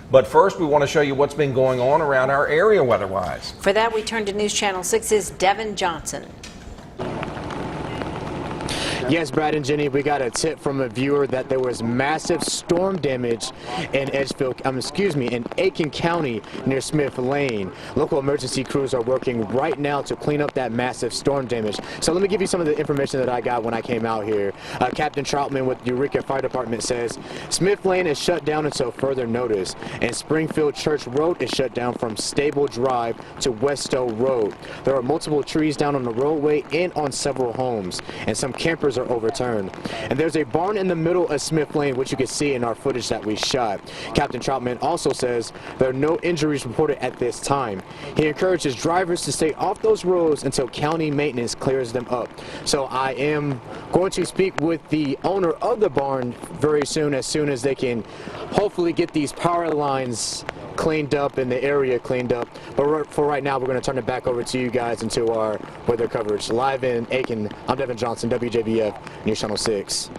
But first, we want to show you what's been going on around our area weather-wise. For that, we turn to News Channel 6's Devin Johnson. Yes, Brad and Jenny, we got a tip from a viewer that there was massive storm damage in in Aiken County near Smith Lane. Local emergency crews are working right now to clean up that massive storm damage. So let me give you some of the information that I got when I came out here. Captain Troutman with Eureka Fire Department says Smith Lane is shut down until further notice, and Springfield Church Road is shut down from Stable Drive to Westow Road. There are multiple trees down on the roadway and on several homes, and some campers are overturned. And there's a barn in the middle of Smith Lane, which you can see in our footage that we shot. Captain Troutman also says there are no injuries reported at this time. He encourages drivers to stay off those roads until county maintenance clears them up. So I am going to speak with the owner of the barn very soon as they can hopefully get these power lines cleaned up and the area cleaned up. But for right now, we're going to turn it back over to you guys into our weather coverage. Live in Aiken, I'm Devin Johnson, WJBF, News Channel 6.